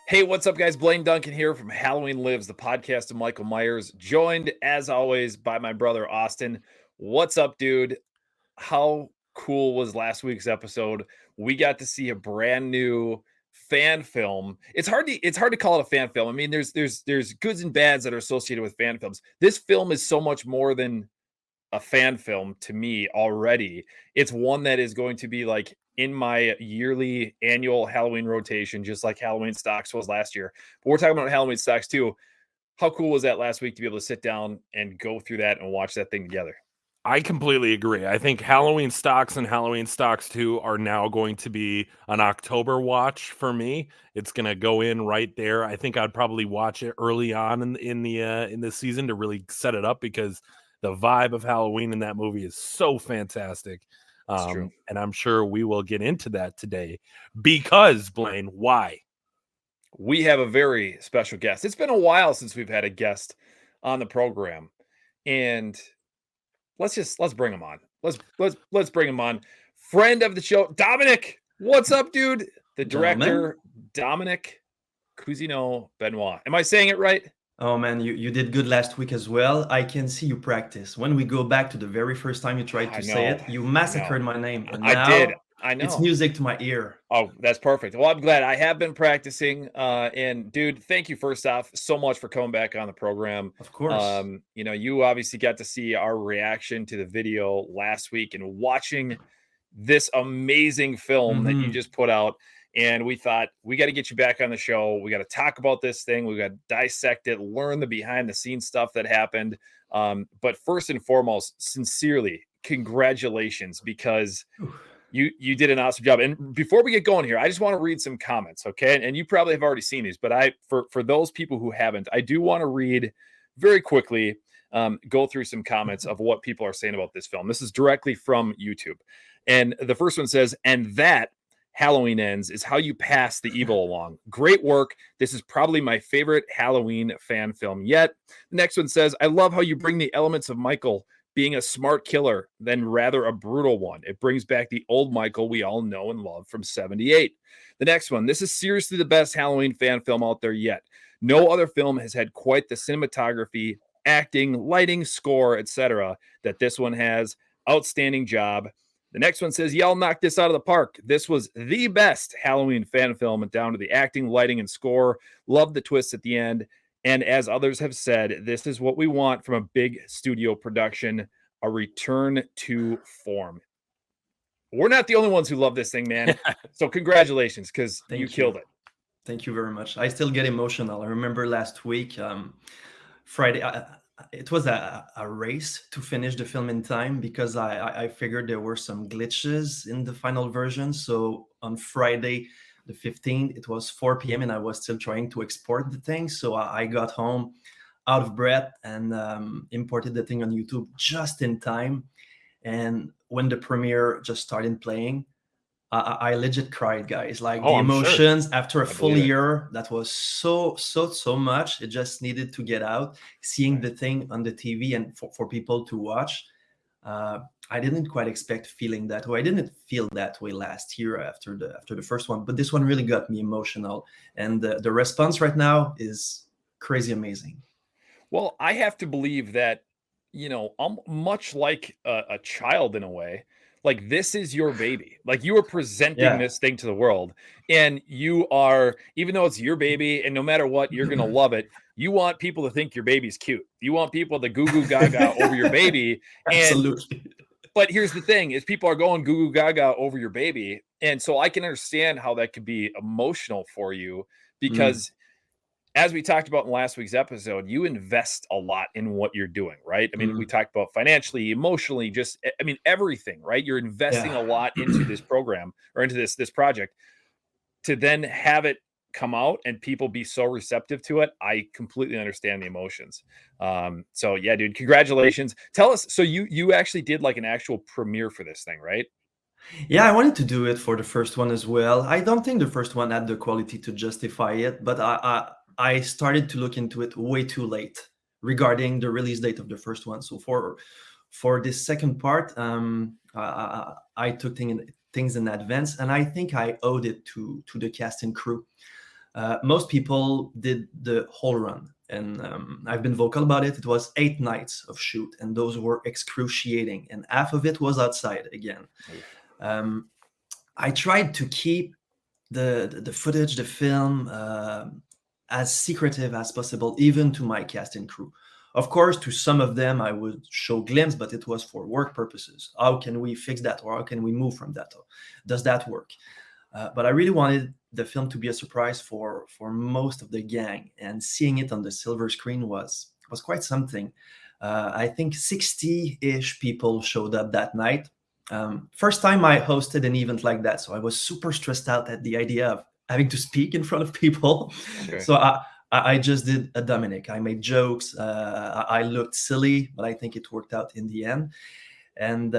Hey, what's up, guys? Blaine Duncan here from Halloween Lives, the podcast of Michael Myers, joined as always by my brother Austin. What's up, dude? How cool was last week's episode? We got to see a brand new fan film. It's hard to call it a fan film. I mean, there's goods and bads that are associated with fan films. This film is so much more than a fan film to me already. It's one that is going to be like in my yearly annual Halloween rotation, just like Halloween Stocks was last year. But we're talking about Halloween Stocks too. How cool was that last week to be able to sit down and go through that and watch that thing together? I completely agree. I think Halloween Stocks and Halloween Stocks 2 are now going to be an October watch for me. It's going to go in right there. I think I'd probably watch it early on in the season to really set it up because the vibe of Halloween in that movie is so fantastic. It's true. And I'm sure we will get into that today because, Blaine, why? We have a very special guest. It's been a while since we've had a guest on the program, and let's bring him on. Let's bring him on. Friend of the show, Dominick. What's up, dude? The director, Dominick Cousineau-Benoit. Am I saying it right? Oh man, you did good last week as well. I can see you practice. When we go back to the very first time you tried to say it, you massacred my name. And I did. I know. It's music to my ear. Oh, that's perfect. Well, I'm glad. I have been practicing. And dude, thank you first off so much for coming back on the program. Of course. You obviously got to see our reaction to the video last week and watching this amazing film that you just put out. And we thought, we got to get you back on the show. We got to talk about this thing. We got to dissect it, learn the behind the scenes stuff that happened. But first and foremost, sincerely, congratulations, because you did an awesome job. And before we get going here, I just want to read some comments, okay? And you probably have already seen these, but for those people who haven't, I do want to read very quickly, go through some comments of what people are saying about this film. This is directly from YouTube. And the first one says, "And that Halloween Ends is how you pass the evil along. Great work. This is probably my favorite Halloween fan film yet." The next one says, "I love how you bring the elements of Michael being a smart killer than rather a brutal one. It brings back the old Michael we all know and love from 78. The next one, "This is seriously the best Halloween fan film out there yet. No other film has had quite the cinematography, acting, lighting, score, etc. that this one has. Outstanding job." The next one says, "Y'all knocked this out of the park. This was the best Halloween fan film down to the acting, lighting, and score. Love the twist at the end. And as others have said, this is what we want from a big studio production, a return to form." We're not the only ones who love this thing, man. So congratulations, because you killed it. Thank you very much. I still get emotional. I remember last week, Friday, it was a race to finish the film in time because I figured there were some glitches in the final version. So on Friday, the 15th, it was 4 p.m. and I was still trying to export the thing. So I got home out of breath and imported the thing on YouTube just in time. And when the premiere just started playing, I legit cried, guys. Like the emotions after a full year, that was so much. It just needed to get out. Seeing the thing on the TV and for people to watch, I didn't quite expect feeling that way. I didn't feel that way last year after the first one, but this one really got me emotional. And the response right now is crazy amazing. Well, I have to believe that, I'm much like a child in a way. Like, this is your baby. Like, you are presenting this thing to the world, and you are, even though it's your baby, and no matter what, you're going to love it. You want people to think your baby's cute. You want people to goo goo gaga over your baby. Absolutely. But here's the thing is people are going goo goo gaga over your baby. And so I can understand how that could be emotional for you because as we talked about in last week's episode, you invest a lot in what you're doing, right? I mean, we talked about financially, emotionally, everything, right? You're investing a lot into this program or into this project. To then have it come out and people be so receptive to it, I completely understand the emotions. So yeah, dude, congratulations. Tell us, so you actually did like an actual premiere for this thing, right? Yeah, I wanted to do it for the first one as well. I don't think the first one had the quality to justify it, but I started to look into it way too late regarding the release date of the first one. So for this second part, I took things in advance, and I think I owed it to the cast and crew. Most people did the whole run, and I've been vocal about it. It was 8 nights of shoot, and those were excruciating, and half of it was outside again. I tried to keep the footage, the film, as secretive as possible, even to my cast and crew. Of course, to some of them, I would show glimpse, but it was for work purposes. How can we fix that, or how can we move from that? Does that work? But I really wanted the film to be a surprise for most of the gang, and seeing it on the silver screen was quite something. I think 60-ish people showed up that night. First time I hosted an event like that, so I was super stressed out at the idea of having to speak in front of people. Okay. So I just did a Dominick. I made jokes. I looked silly, but I think it worked out in the end. And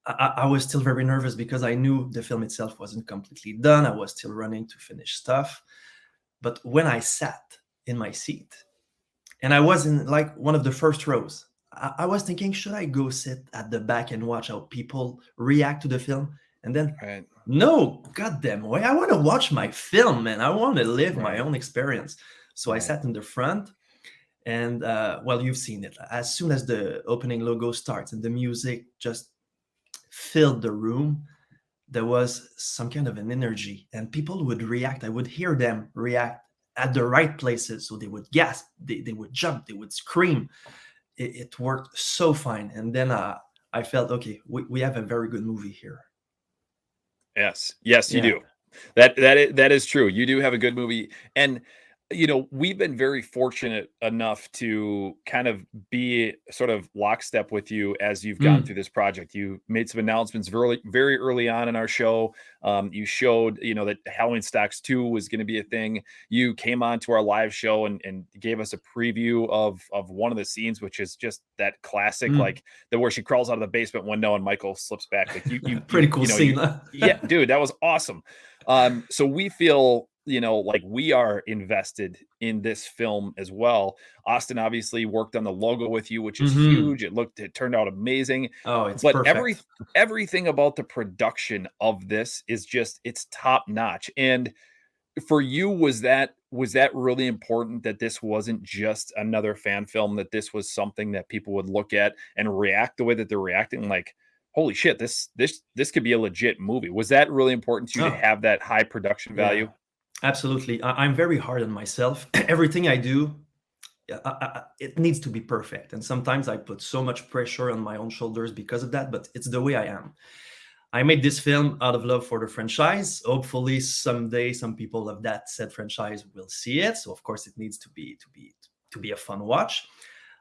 I was still very nervous because I knew the film itself wasn't completely done. I was still running to finish stuff. But when I sat in my seat, and I was in like one of the first rows, I was thinking, should I go sit at the back and watch how people react to the film? And then, no, goddamn way, I want to watch my film, man. I want to live my own experience. So I sat in the front, and well, you've seen it. As soon as the opening logo starts and the music just filled the room, there was some kind of an energy, and people would react. I would hear them react at the right places. So they would gasp, they would jump, they would scream. It worked so fine. And then I felt, okay, we have a very good movie here. Yes, you do. That is true. You do have a good movie. And you know, we've been very fortunate enough to kind of be sort of lockstep with you as you've gone through this project. You made some announcements very early on in our show. You showed, you know, that Halloween Stalks 2 was going to be a thing. You came on to our live show and gave us a preview of one of the scenes, which is just that classic, like where she crawls out of the basement window and Michael slips back. Like you pretty cool scene. Yeah, dude, that was awesome. So we feel, you know, like we are invested in this film as well. Austin obviously worked on the logo with you, which is huge. It turned out amazing. Oh, it's perfect. Everything about the production of this is just, it's top notch. And for you, was that really important, that this wasn't just another fan film, that this was something that people would look at and react the way that they're reacting, like, holy shit, this could be a legit movie? Was that really important to you to have that high production value? Absolutely. I'm very hard on myself. Everything I do, it needs to be perfect. And sometimes I put so much pressure on my own shoulders because of that, but it's the way I am. I made this film out of love for the franchise. Hopefully someday some people of that said franchise will see it. So of course it needs to be a fun watch.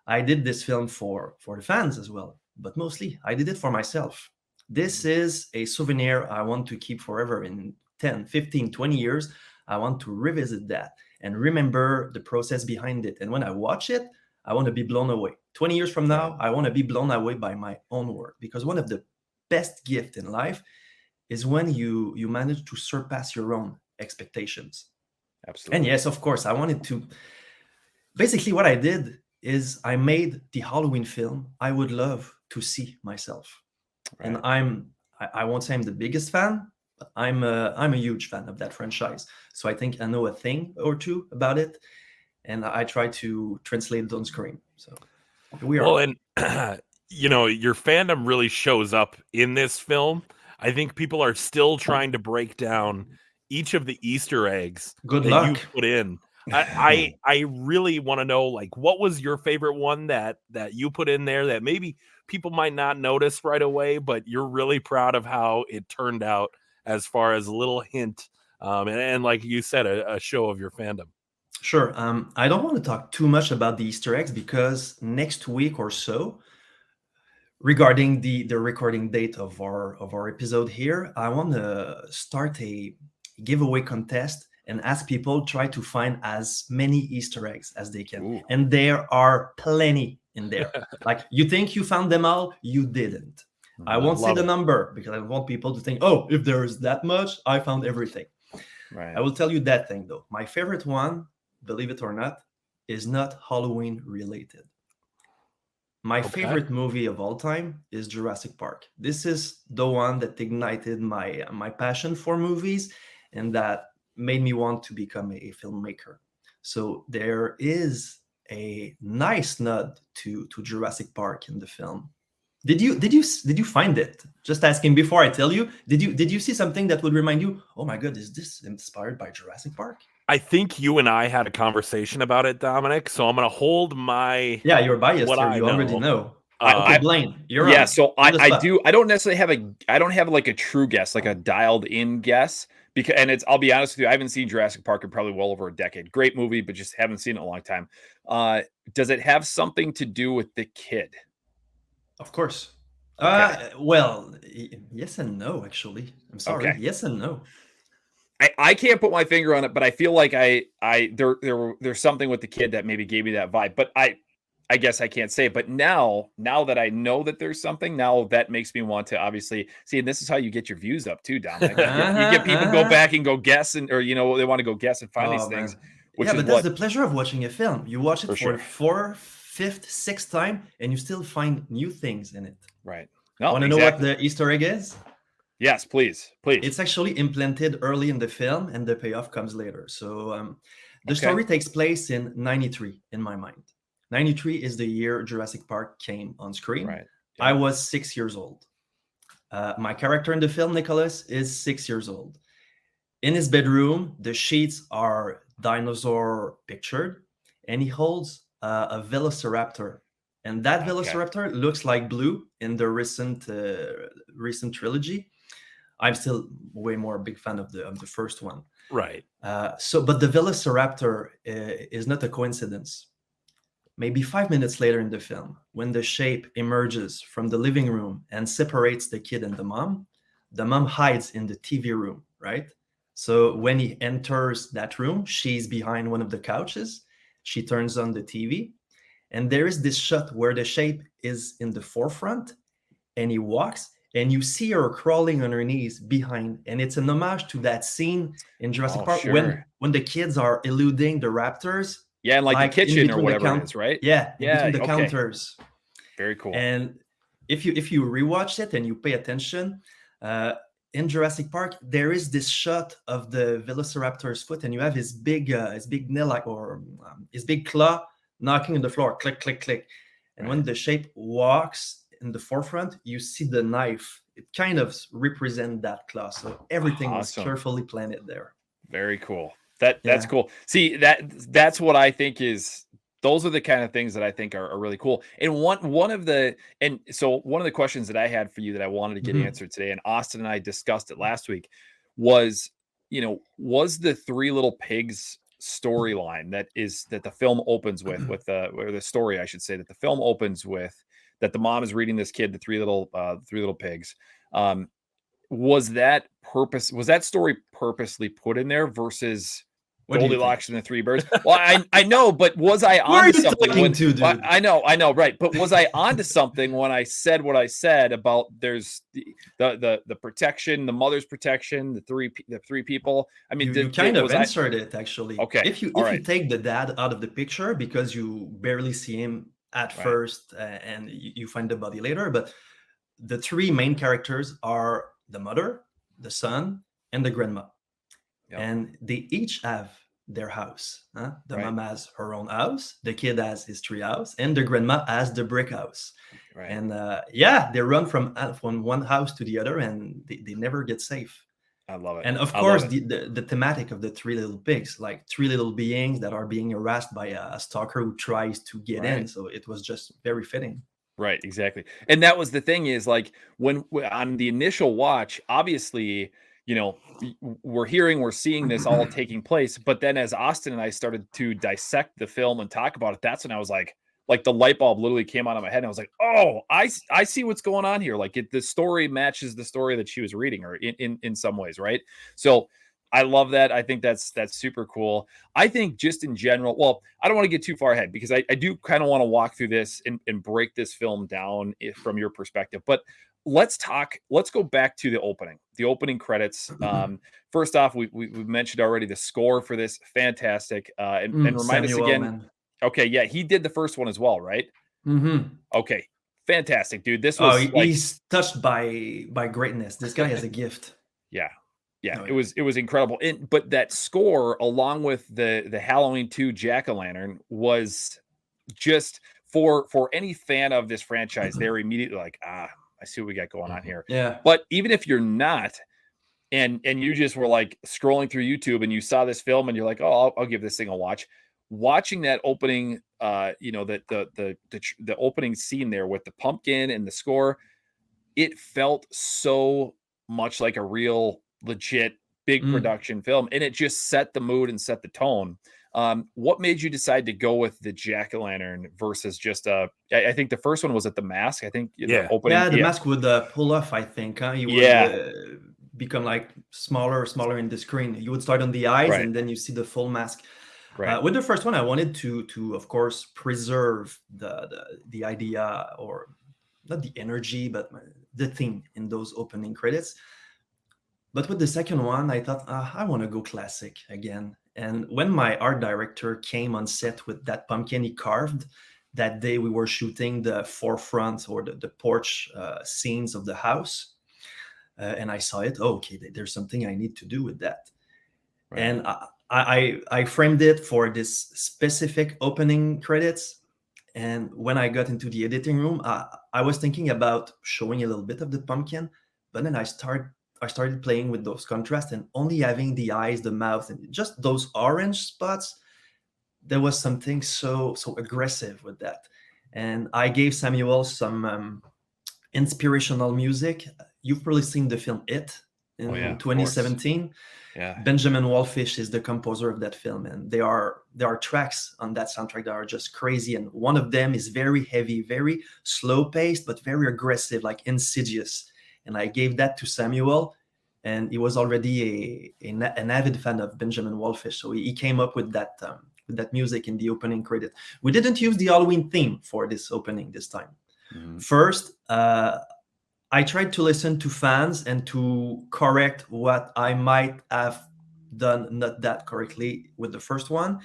I did this film for the fans as well, but mostly I did it for myself. This is a souvenir I want to keep forever. In 10, 15, 20 years, I want to revisit that and remember the process behind it. And when I watch it, I want to be blown away. 20 years from now, I want to be blown away by my own work, because one of the best gifts in life is when you manage to surpass your own expectations. Absolutely. And yes, of course, I wanted to. Basically, what I did is I made the Halloween film I would love to see myself. And I won't say I'm the biggest fan, but I'm a huge fan of that franchise. So I think I know a thing or two about it, and I try to translate it on screen. So we are. Well, and you know, your fandom really shows up in this film. I think people are still trying to break down each of the Easter eggs that you put in. I really want to know, like, what was your favorite one that you put in there that maybe people might not notice right away, but you're really proud of how it turned out, as far as a little hint, and like you said, a show of your fandom. Sure. I don't want to talk too much about the Easter eggs, because next week or so, regarding the recording date of our episode here, I want to start a giveaway contest and ask people try to find as many Easter eggs as they can. Ooh. And there are plenty in there. Like, you think you found them all, you didn't. I won't say the number, because I want people to think, oh, if there's that much, I found everything. Right. I will tell you that thing, though. My favorite one, believe it or not, is not Halloween related. My favorite movie of all time is Jurassic Park. This is the one that ignited my passion for movies, and that made me want to become a filmmaker. So there is a nice nod to Jurassic Park in the film. Did you find it? Just asking before I tell you. Did you see something that would remind you? Oh my God, is this inspired by Jurassic Park? I think you and I had a conversation about it, Dominic. So I'm going to hold my you're biased what here. I You know. already know. I Blaine, you're yeah. on. So On the I spot. do. I don't necessarily I don't have like a true guess, like a dialed in guess. Because I'll be honest with you, I haven't seen Jurassic Park in probably well over a decade. Great movie, but just haven't seen it in a long time. Does it have something to do with the kid? Of course. Okay. Well, yes and no. Actually, I'm sorry. Okay. Yes and no. I can't put my finger on it, but I feel like there's something with the kid that maybe gave me that vibe. But I guess I can't say it. But now that I know that there's something, now that makes me want to obviously see. And this is how you get your views up too, Dominic. You get people go back and go guess, or they want to go guess and find these things. Which is that's the pleasure of watching a film. You watch it for sure. 4th, 5th, 6th time, and you still find new things in it. Right. Want to know what the Easter egg is? Yes, please. It's actually implanted early in the film, and the payoff comes later. So the story takes place in 93, in my mind. 93 is the year Jurassic Park came on screen. Right. Yeah. I was 6 years old. My character in the film, Nicholas, is 6 years old. In his bedroom, the sheets are dinosaur pictured, and he holds a velociraptor. And that velociraptor looks like Blue in the recent trilogy. I'm still way more a big fan of the first one. Right. But the velociraptor is not a coincidence. Maybe 5 minutes later in the film, when the shape emerges from the living room and separates the kid and the mom hides in the TV room, right? So when he enters that room, she's behind one of the couches. She turns on the TV, and there is this shot where the shape is in the forefront, and he walks, and you see her crawling on her knees behind, and it's an homage to that scene in Jurassic Park when the kids are eluding the raptors. Yeah, and like the kitchen or whatever it is, right? Yeah, between the counters. Very cool. And if you rewatch it and you pay attention, in Jurassic Park, there is this shot of the velociraptor's foot, and you have his big nail, his big claw knocking on the floor, click, click, click. And when the shape walks in the forefront, you see the knife. It kind of represents that claw. So everything was carefully planned there. Very cool. That's cool. See, that's what I think is. Those are the kind of things that I think are really cool. And one of the questions that I had for you that I wanted to get answered today, and Austin and I discussed it last week, was the Three Little Pigs storyline that the film opens with or the story, I should say, that the film opens with, that the mom is reading this kid the Three Little Pigs. Was that story purposely put in there versus Goldilocks and the Three Bears? Well, I know, but was I onto something? I know, right? But was I onto something when I said what I said about there's the protection, the mother's protection, the three people? I mean, you kind of answered it actually. Okay, if you take the dad out of the picture because you barely see him at first, and you find the body later, but the three main characters are the mother, the son, and the grandma. Yep. And they each have their house. The mom has her own house, the kid has his tree house, and the grandma has the brick house. Right. And they run from one house to the other, and they never get safe. I love it. And of course, the thematic of the Three Little Pigs, like three little beings that are being harassed by a stalker who tries to get in. So it was just very fitting. Right, exactly. And that was the thing, is like when on the initial watch, obviously, we're seeing this all taking place. But then as Austin and I started to dissect the film and talk about it, that's when I was like the light bulb literally came out of my head. And I was like, oh, I see what's going on here. Like the story matches the story that she was reading, or in some ways. Right. So I love that. I think that's super cool. I think just in general, well, I don't want to get too far ahead because I do kind of want to walk through this and break this film down from your perspective. But let's go back to the opening credits. First off, we mentioned already the score for this, fantastic. And remind us again. Man. Okay, yeah, he did the first one as well, right? Mm-hmm. Okay, fantastic, dude. This was he's touched by greatness. This guy has a gift. Yeah. Yeah, Oh, it was incredible. But that score, along with the Halloween 2 Jack-o'-lantern, was just for any fan of this franchise, they're immediately like, I see what we got going on here. Yeah. But even if you're not, and you just were like scrolling through YouTube and you saw this film and you're like, oh, I'll give this thing a watch. Watching that opening, the opening scene there with the pumpkin and the score, it felt so much like a real legit big production film, and it just set the mood and set the tone. What made you decide to go with the jack-o'-lantern versus just I think the first one was at the mask. I think the opening. Yeah, the mask would pull off, I think. He would become like smaller in the screen. You would start on the eyes, and then you see the full mask. Right. With the first one, I wanted to of course preserve the idea, or not the energy, but the theme in those opening credits. But with the second one, I thought, I want to go classic again. And when my art director came on set with that pumpkin he carved, that day we were shooting the forefront or the porch scenes of the house. And I saw it. Oh, okay, there's something I need to do with that. Right. And I framed it for this specific opening credits. And when I got into the editing room, I was thinking about showing a little bit of the pumpkin, but then I started playing with those contrasts and only having the eyes, the mouth, and just those orange spots. There was something so aggressive with that. And I gave Samuel some inspirational music. You've probably seen the film It in 2017. Yeah. Benjamin Wallfish is the composer of that film, and there are tracks on that soundtrack that are just crazy. And one of them is very heavy, very slow paced, but very aggressive, like Insidious. And I gave that to Samuel, and he was already an avid fan of Benjamin Wallfish, so he came up with that music in the opening credit. We didn't use the Halloween theme for this opening this time. Mm-hmm. First, I tried to listen to fans and to correct what I might have done not that correctly with the first one.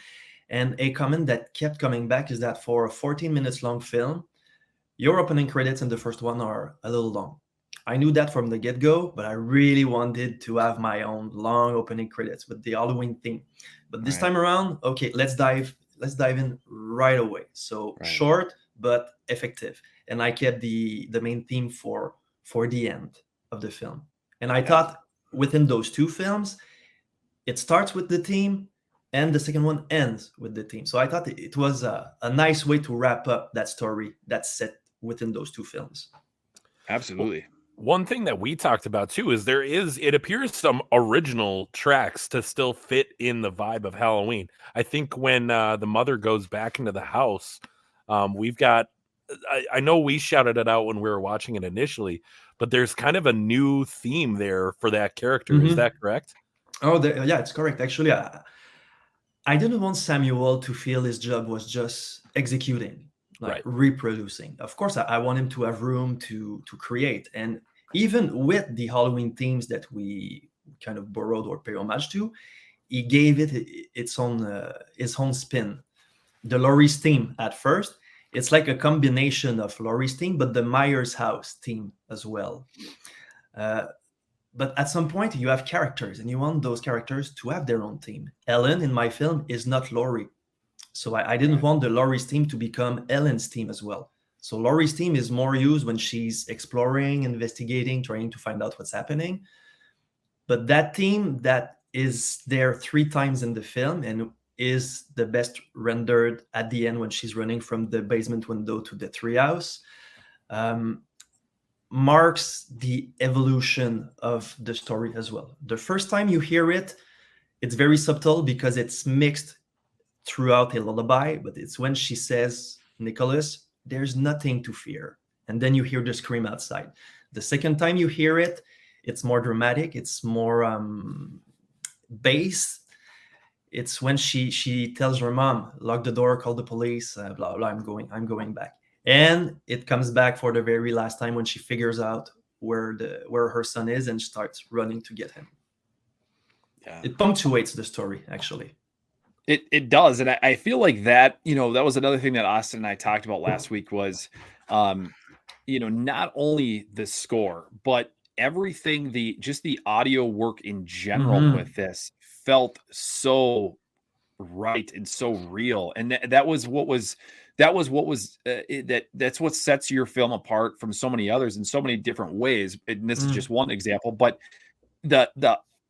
And a comment that kept coming back is that for a 14 minutes long film, your opening credits in the first one are a little long. I knew that from the get-go, but I really wanted to have my own long opening credits with the Halloween theme. But this time around, okay, let's dive in right away. So short but effective. And I kept the main theme for the end of the film. And I thought within those two films, it starts with the theme and the second one ends with the theme. So I thought it was a nice way to wrap up that story that's set within those two films. Absolutely. One thing that we talked about too is it appears some original tracks to still fit in the vibe of Halloween. I think when the mother goes back into the house, we've got, I know we shouted it out when we were watching it initially, but there's kind of a new theme there for that character. Mm-hmm. Is that correct? Oh, yeah, it's correct. Actually, I didn't want Samuel to feel his job was just executing, like reproducing. Of course, I want him to have room to create. And even with the Halloween themes that we kind of borrowed or pay homage to, he gave it its own spin. The Laurie's theme at first, it's like a combination of Laurie's theme, but the Myers house theme as well. But at some point, you have characters, and you want those characters to have their own theme. Ellen, in my film, is not Laurie. So I didn't want the Laurie's theme to become Ellen's theme as well. So Laurie's theme is more used when she's exploring, investigating, trying to find out what's happening. But that theme that is there 3 times in the film and is the best rendered at the end when she's running from the basement window to the treehouse, marks the evolution of the story as well. The first time you hear it, it's very subtle because it's mixed throughout a lullaby, but it's when she says, Nicholas, there's nothing to fear. And then you hear the scream outside. The second time you hear it, it's more dramatic. It's more bass. It's when she tells her mom, lock the door, call the police, blah, blah, I'm going back. And it comes back for the very last time when she figures out where her son is and starts running to get him. Yeah. It punctuates the story, actually. It does. And I feel like that, that was another thing that Austin and I talked about last week was, not only the score, but everything, just the audio work in general with this felt so right and so real, and that's what sets your film apart from so many others in so many different ways. And this is just one example, but the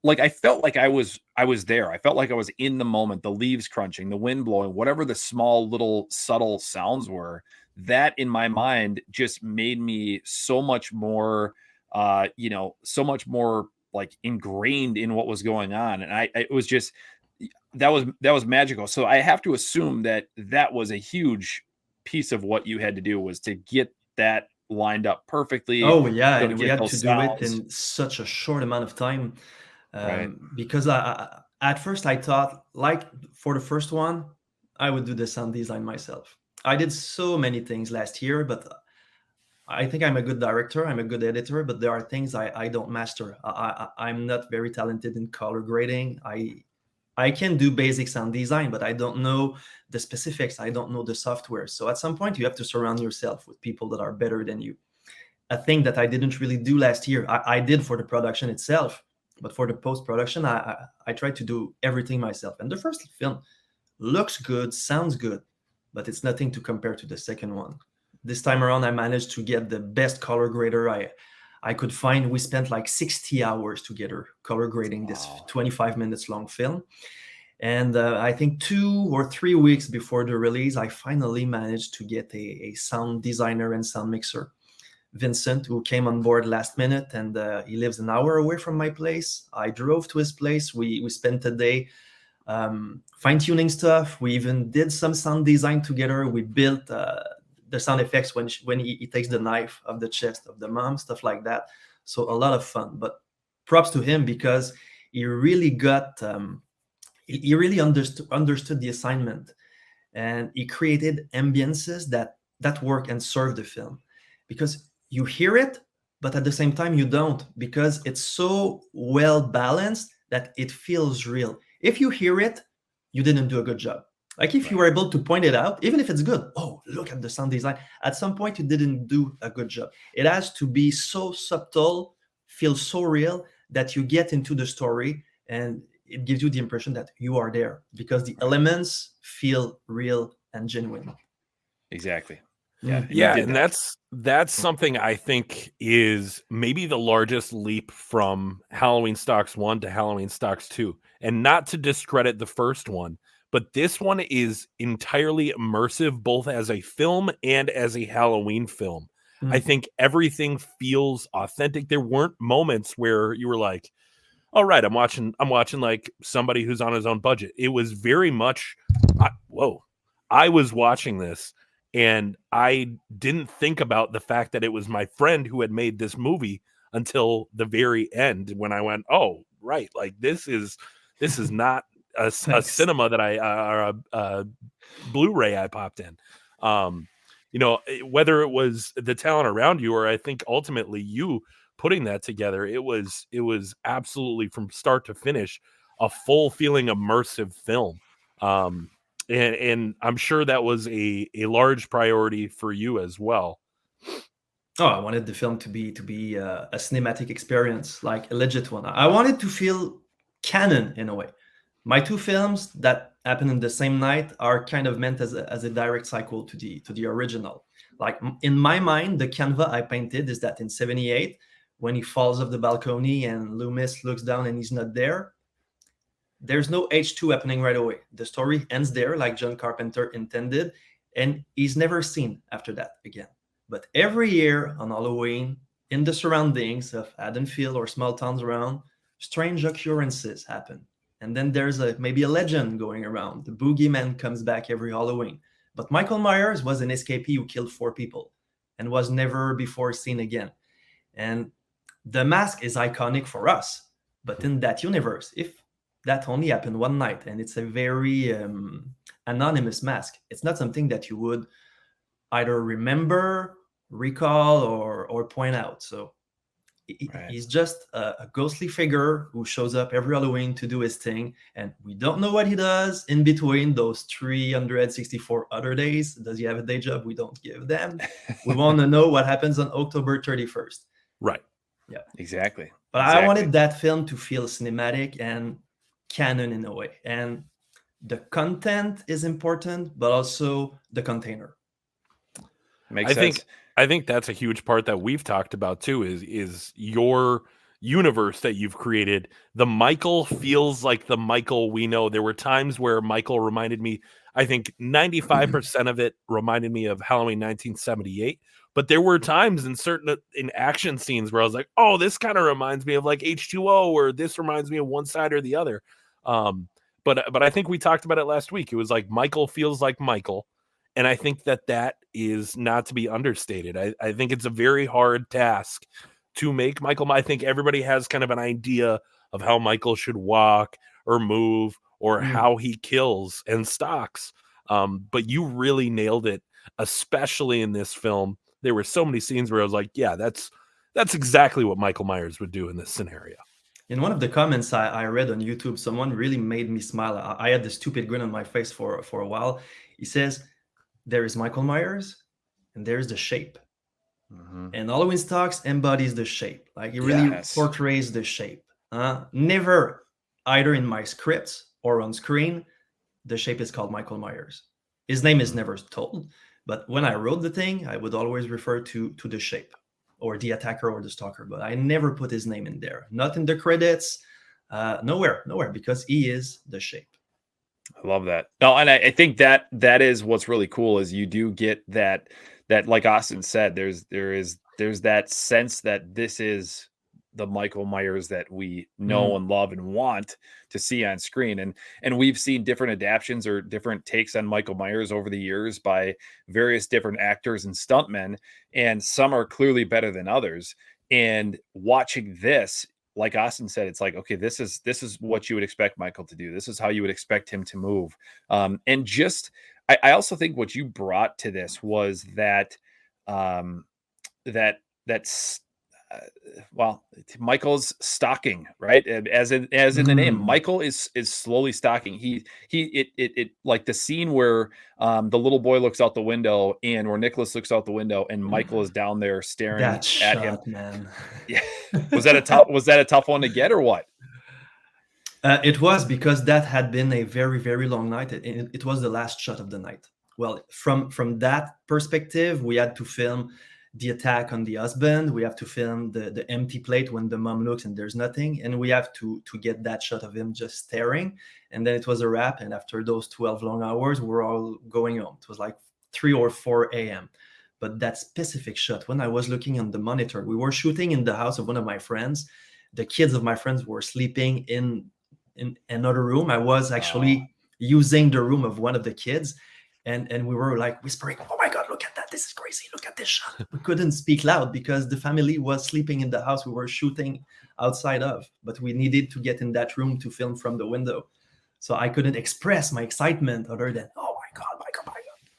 like I felt like I was there. I felt like I was in the moment, the leaves crunching, the wind blowing, whatever the small little subtle sounds were. That in my mind just made me so much more so much more like ingrained in what was going on. And it was just that was magical. So I have to assume that was a huge piece of what you had to do, was to get that lined up perfectly. Oh yeah, to and we get had those to do it sounds. in such a short amount of time. Right. Because at first I thought, like for the first one, I would do the sound design myself. I did so many things last year, but I think I'm a good director, I'm a good editor, but there are things I don't master. I'm not very talented in color grading. I can do basic sound design, but I don't know the specifics. I don't know the software. So at some point, you have to surround yourself with people that are better than you. A thing that I didn't really do last year. I did for the production itself, but for the post-production, I tried to do everything myself. And the first film looks good, sounds good, but it's nothing to compare to the second one. This time around, I managed to get the best color grader I could find. We spent like 60 hours together color grading this 25 minutes long film. And I think 2 or 3 weeks before the release, I finally managed to get a sound designer and sound mixer, Vincent, who came on board last minute, and he lives an hour away from my place. I drove to his place. We spent a day fine-tuning stuff. We even did some sound design together. We built the sound effects when he takes the knife of the chest of the mom, stuff like that. So a lot of fun. But props to him, because he really got he really understood the assignment, and he created ambiences that work and serve the film, because you hear it, but at the same time you don't, because it's so well balanced that it feels real. If you hear it, you didn't do a good job. Like if you were able to point it out, even if it's good, oh, look at the sound design, at some point you didn't do a good job. It has to be so subtle, feel so real, that you get into the story, and it gives you the impression that you are there, because the elements feel real and genuine. Exactly. Yeah, and that's something I think is maybe the largest leap from Halloween Stalks 1 to Halloween Stalks 2. And not to discredit the first one, but this one is entirely immersive, both as a film and as a Halloween film. I think everything feels authentic. There weren't moments where you were like, all right, I'm watching like somebody who's on his own budget. It was very much, I was watching this, and I didn't think about the fact that it was my friend who had made this movie until the very end, when I went, oh, right, like this is not a cinema that a Blu-ray I popped in. Whether it was the talent around you, or I think ultimately you putting that together, it was absolutely, from start to finish, a full feeling immersive film. And I'm sure that was a large priority for you as well. Oh, I wanted the film to be a cinematic experience, like a legit one. I wanted to feel canon in a way. My two films that happen in the same night are kind of meant as a direct sequel to the original. Like in my mind, the canvas I painted is that in '78, when he falls off the balcony and Loomis looks down and he's not there, there's no H2 happening right away. The story ends there, like John Carpenter intended, and he's never seen after that again. But every year on Halloween, in the surroundings of Haddonfield or small towns around, strange occurrences happen. And then there's maybe a legend going around. The boogeyman comes back every Halloween. But Michael Myers was an escapee who killed 4 people and was never before seen again. And the mask is iconic for us. But in that universe, if that only happened one night, and it's a very anonymous mask, it's not something that you would either remember, recall, or point out. So he's just a ghostly figure who shows up every Halloween to do his thing, and we don't know what he does in between those 364 other days. Does he have a day job? We don't give them. We want to know what happens on October 31st. Right. Yeah, exactly. but I wanted that film to feel cinematic and canon in a way, and the content is important, but also the container. Makes sense. I think that's a huge part that we've talked about too, is your universe that you've created. The Michael feels like the Michael we know. There were times where Michael reminded me, I think 95% of it reminded me of Halloween 1978. But there were times in action scenes where I was like, oh, this kind of reminds me of like H2O, or this reminds me of one side or the other. But I think we talked about it last week. It was like Michael feels like Michael. And I think that is not to be understated. I think it's a very hard task to make Michael. I think everybody has kind of an idea of how Michael should walk or move or how he kills and stalks. But you really nailed it, especially in this film. There were so many scenes where I was like, yeah, that's exactly what Michael Myers would do in this scenario. In one of the comments I read on YouTube, someone really made me smile. I had the stupid grin on my face for a while. He says, there is Michael Myers and there's the shape. And Halloween Stalks embodies the shape. Like, it really portrays the shape. Never, either in my scripts or on screen, the shape is called Michael Myers. His name is never told, but when I wrote the thing, I would always refer to the shape, or the attacker, or the stalker, but I never put his name in there. Not in the credits, nowhere, because he is the shape. I love that. No, and I think that is what's really cool, is you do get that like Austin said, there's that sense that this is the Michael Myers that we know and love and want to see on screen. And we've seen different adaptations or different takes on Michael Myers over the years by various different actors and stuntmen, and some are clearly better than others. And watching this, like Austin said, it's like, okay, this is what you would expect Michael to do. This is how you would expect him to move. And just, I also think what you brought to this was that, well, Michael's stalking, right? As in the name, Michael is slowly stalking. It like the scene where the little boy looks out the window, and where Nicholas looks out the window, and Michael is down there staring at him. Man. Yeah, was that a tough one to get, or what? It was, because that had been a very, very long night. It was the last shot of the night. Well, from that perspective, we had to film the attack on the husband. We have to film the empty plate when the mom looks and there's nothing, and we have to get that shot of him just staring. And then it was a wrap. And after those 12 long hours, we're all going home. It was like 3 or 4 a.m. But that specific shot, when I was looking on the monitor, we were shooting in the house of one of my friends. The kids of my friends were sleeping in another room. I was actually using the room of one of the kids. And we were like whispering, oh my God, look at that. This is crazy. Look at this shot. We couldn't speak loud because the family was sleeping in the house we were shooting outside of. But we needed to get in that room to film from the window. So I couldn't express my excitement other than, oh my God, Michael, my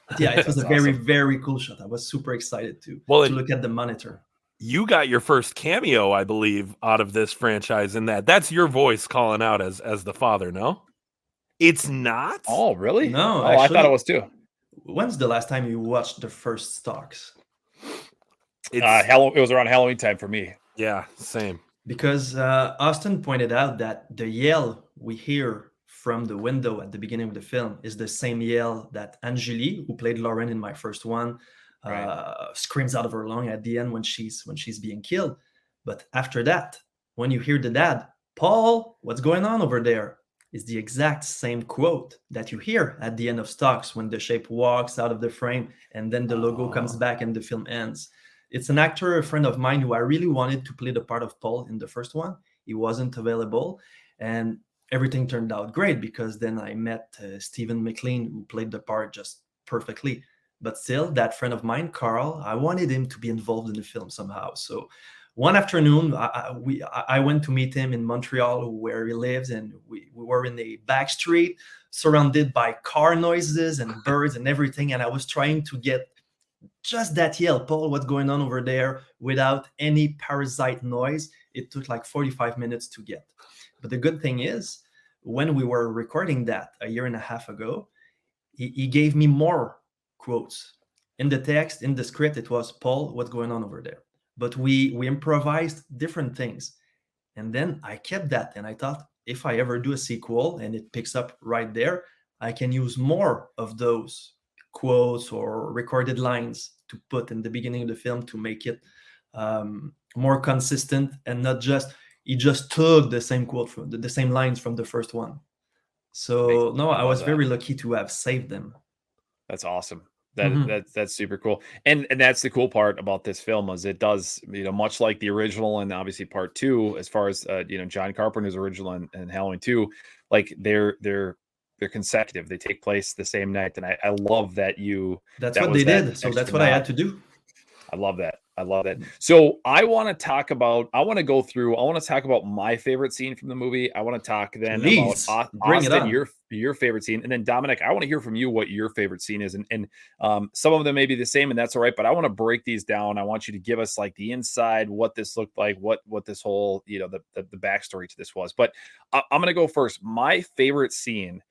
God. Yeah, it was a very, very cool shot. I was super excited to look at the monitor. You got your first cameo, I believe, out of this franchise, in that's your voice calling out as the father, no? It's not? Oh, really? No, actually, I thought it was too. When's the last time you watched the first Stalks? It was around Halloween time for me. Yeah, same. Because Austin pointed out that the yell we hear from the window at the beginning of the film is the same yell that Angélie, who played Lauren in my first one, screams out of her lung at the end when she's being killed. But after that, when you hear the dad, Paul, what's going on over there? Is the exact same quote that you hear at the end of Stalks when the shape walks out of the frame and then the logo comes back and the film ends. It's an actor, a friend of mine, who I really wanted to play the part of Paul in the first one. He wasn't available, and everything turned out great, because then I met Stephen McLean, who played the part just perfectly. But still, that friend of mine, Carl, I wanted him to be involved in the film somehow. So one afternoon, I went to meet him in Montreal, where he lives, and we were in a back street surrounded by car noises and birds and everything. And I was trying to get just that yell, Paul, what's going on over there, without any parasite noise. It took like 45 minutes to get. But the good thing is, when we were recording that a year and a half ago, he gave me more quotes. In the text, in the script, it was, Paul, what's going on over there? but we improvised different things. And then I kept that, and I thought, if I ever do a sequel and it picks up right there, I can use more of those quotes or recorded lines to put in the beginning of the film to make it more consistent, and not just he just took the same quote from the same lines from the first one. So no, I was very lucky to have saved them. That's awesome. That's super cool. And that's the cool part about this film, is it does, much like the original and obviously part 2, as far as John Carpenter's original and Halloween 2, like they're consecutive. They take place the same night. And I love that that's what they did. So that's what I had to do. I love that. So I want to talk about my favorite scene from the movie. I want to talk then about Austin, your favorite scene. And then Dominic, I want to hear from you what your favorite scene is. And some of them may be the same, and that's all right. But I want to break these down. I want you to give us like the inside, what this looked like, what this whole, the backstory to this was. But I'm going to go first. My favorite scene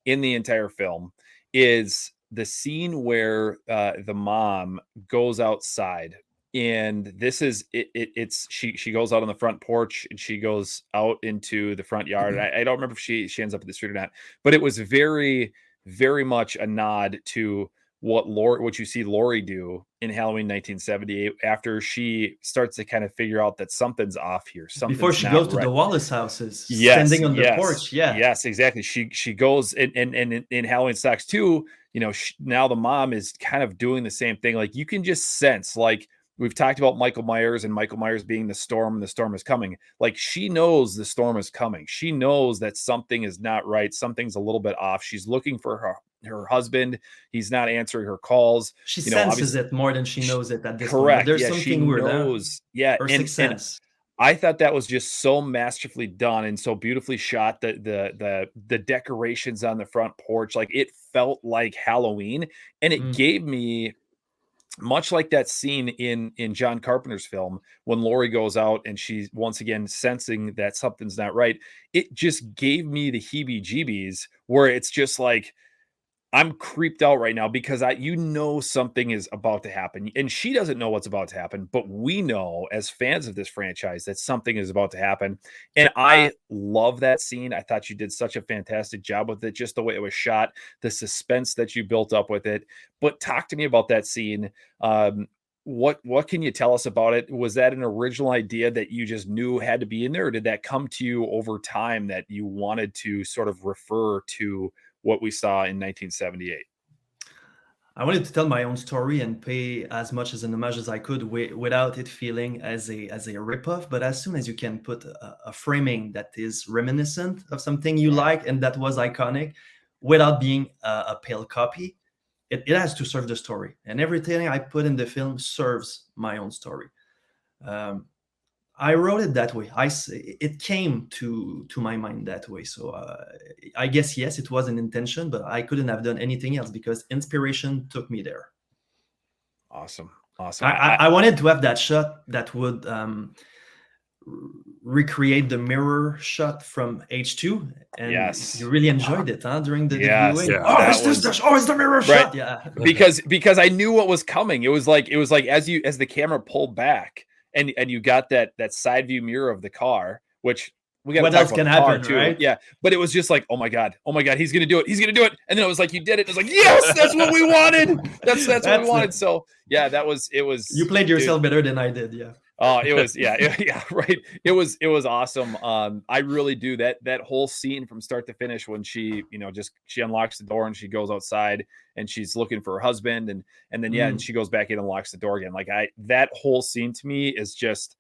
in the entire film is the scene where the mom goes outside. And this is it's she goes out on the front porch, and she goes out into the front yard. I don't remember if she ends up in the street or not, but it was very, very much a nod to what you see Laurie do in Halloween 1978 after she starts to kind of figure out that something's off here. Before she goes to the Wallace houses, standing on the porch. Yeah. Yes, exactly. She goes and in Halloween Stalks 2, now the mom is kind of doing the same thing. Like you can just sense, like, we've talked about Michael Myers and Michael Myers being the storm, and the storm is coming. Like she knows the storm is coming. She knows that something is not right. Something's a little bit off. She's looking for her husband. He's not answering her calls. She senses it more than she knows it at this correct. point. There's something weird. Yeah. Her sixth sense. I thought that was just so masterfully done and so beautifully shot. The decorations on the front porch, like it felt like Halloween, and it gave me, much like that scene in John Carpenter's film when Laurie goes out and she's once again sensing that something's not right. It just gave me the heebie-jeebies, where it's just like, I'm creeped out right now because something is about to happen, and she doesn't know what's about to happen, but we know as fans of this franchise that something is about to happen. And I love that scene. I thought you did such a fantastic job with it, just the way it was shot, the suspense that you built up with it. But talk to me about that scene. What can you tell us about it? Was that an original idea that you just knew had to be in there, or did that come to you over time that you wanted to sort of refer to what we saw in 1978? I wanted to tell my own story and pay as much as an homage as I could without it feeling as a ripoff. But as soon as you can put a framing that is reminiscent of something you like and that was iconic, without being a pale copy, it has to serve the story. And everything I put in the film serves my own story. I wrote it that way. It came to my mind that way. So I guess, yes, it was an intention, but I couldn't have done anything else because inspiration took me there. Awesome. I wanted to have that shot that would recreate the mirror shot from H2. And you really enjoyed it, huh? During the viewing. Yeah, it's the mirror shot. Yeah. because I knew what was coming. It was like as the camera pulled back, and you got that side view mirror of the car, which we got. What else can happen, too, right? Yeah, but it was just like, oh my god, he's gonna do it, and then it was like, you did it. It was like, yes, that's what we wanted. That's what we wanted. So yeah, it was. You played yourself better than I did. Yeah. Oh, it was right. It was awesome. I really do that whole scene from start to finish when she she unlocks the door and she goes outside and she's looking for her husband and then and she goes back in and locks the door again. Like that whole scene to me is just,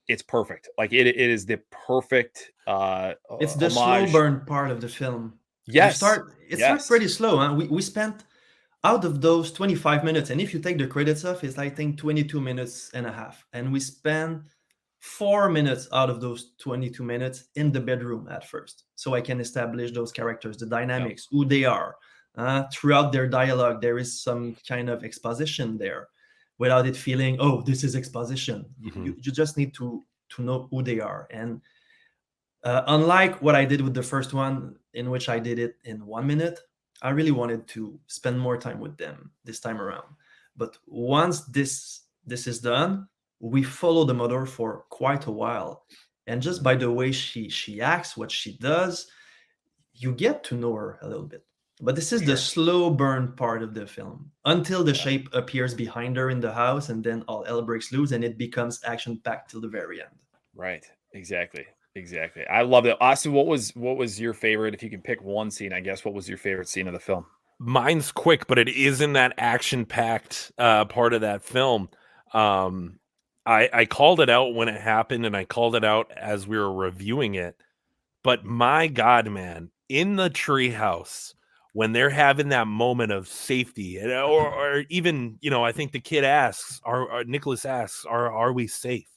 it's perfect. Like it is the perfect it's the homage. Slow burn part of the film. Yes. It starts pretty slow, huh? We spent, out of those 25 minutes, and if you take the credits off, it's I think 22 minutes and a half. And we spent 4 minutes out of those 22 minutes in the bedroom at first. So I can establish those characters, the dynamics, who they are. Throughout their dialogue, there is some kind of exposition there without it feeling, oh, this is exposition. You just need to know who they are. And unlike what I did with the first one, in which I did it in 1 minute, I really wanted to spend more time with them this time around. But once this is done, we follow the mother for quite a while, and just by the way she acts, what she does, you get to know her a little bit. But this is the Sure. slow burn part of the film until the shape appears behind her in the house, and then all hell breaks loose, and it becomes action packed till the very end. Right. Exactly. Exactly. I love that. Austin, what was your favorite? If you can pick one scene, I guess, what was your favorite scene of the film? Mine's quick, but it is in that action-packed part of that film. I called it out when it happened, and I called it out as we were reviewing it. But my God, man, in the treehouse, when they're having that moment of safety, or even, I think the kid asks, Nicholas asks, "Are we safe?"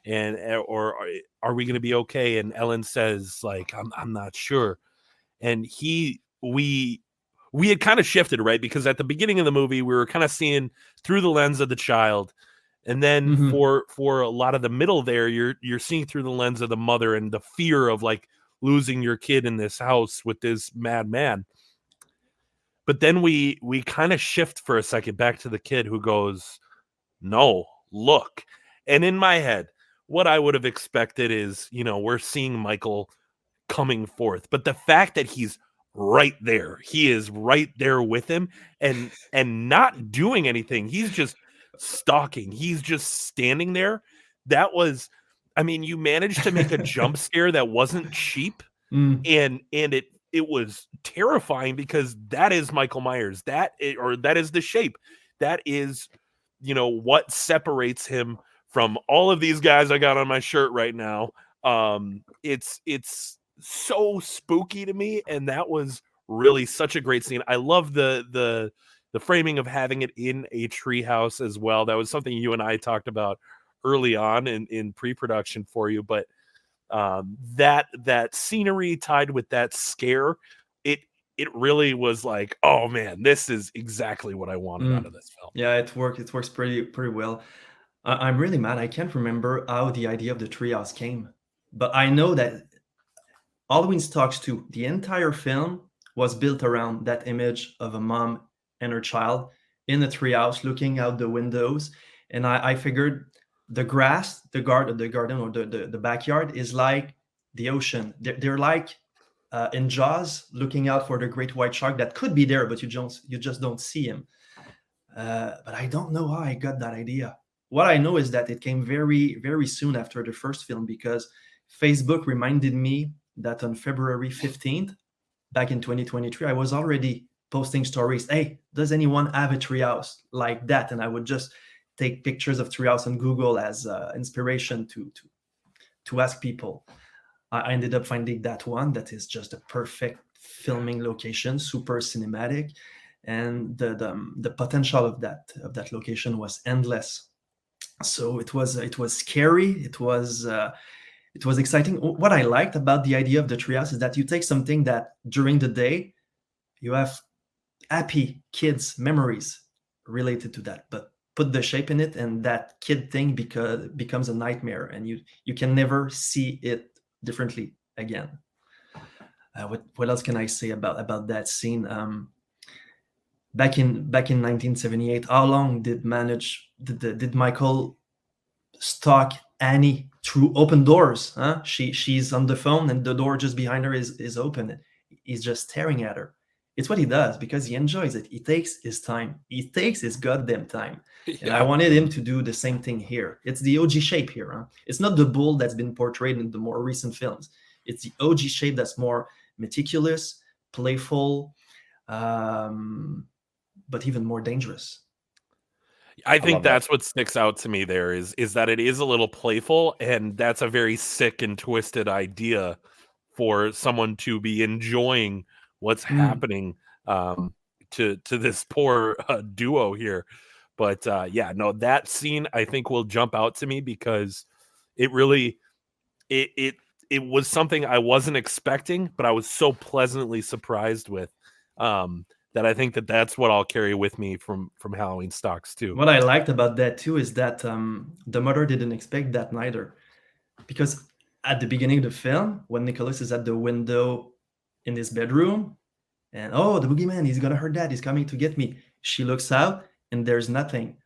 And or are we going to be okay? And Ellen says, like, "I'm not sure." And we had kind of shifted, right? Because at the beginning of the movie, we were kind of seeing through the lens of the child. And then Mhm. for a lot of the middle there, you're seeing through the lens of the mother and the fear of like losing your kid in this house with this madman. But then we kind of shift for a second back to the kid who goes, "No, look." And in my head, what I would have expected is, we're seeing Michael coming forth, but the fact that he's right there, he is right there with him, and not doing anything, he's just stalking, he's just standing there. That was, I mean, you managed to make a jump scare that wasn't cheap, Mm. and it was terrifying because that is Michael Myers, or that is the shape, that is, what separates him from all of these guys I got on my shirt right now. It's so spooky to me, and that was really such a great scene. I love the framing of having it in a treehouse as well. That was something you and I talked about early on in pre-production for you, but that scenery tied with that scare, it it really was like, oh man, this is exactly what I wanted out Mm. of this film. Yeah, it worked. It works pretty well. I'm really mad. I can't remember how the idea of the treehouse came, but I know that Halloween Stalks 2, the entire film was built around that image of a mom and her child in a treehouse looking out the windows. And I figured the grass, the garden, or the backyard is like the ocean. They're like in Jaws, looking out for the great white shark that could be there, but you just don't see him. But I don't know how I got that idea. What I know is that it came very, very soon after the first film, because Facebook reminded me that on February 15th, back in 2023, I was already posting stories. Hey, does anyone have a treehouse like that? And I would just take pictures of treehouse on Google as inspiration to ask people. I ended up finding that one that is just a perfect filming location, super cinematic, and the potential of that location was endless. So it was scary. It was exciting. What I liked about the idea of the treehouse is that you take something that during the day you have happy kids memories related to that, but put the shape in it, and that kid thing becomes a nightmare, and you can never see it differently again. What else can I say about that scene? Back in 1978, how long did Michael stalk Annie through open doors? Huh? She's on the phone, and the door just behind her is open. He's just staring at her. It's what he does because he enjoys it. He takes his time. He takes his goddamn time. And I Yeah. wanted him to do the same thing here. It's the OG shape here. Huh? It's not the bull that's been portrayed in the more recent films. It's the OG shape that's more meticulous, playful, um, but even more dangerous. I I think love that. that's what sticks out to me there is that it is a little playful, and that's a very sick and twisted idea for someone to be enjoying what's Mm. happening to this poor duo here. But yeah, no, that scene I think will jump out to me because it really it it it was something I wasn't expecting, but I was so pleasantly surprised with, that I think that that's what I'll carry with me from Halloween Stocks too. What I liked about that too is that the mother didn't expect that neither, because at the beginning of the film, when Nicholas is at the window in his bedroom, and oh, the boogeyman, he's gonna hurt dad, he's coming to get me. She looks out, and there's nothing.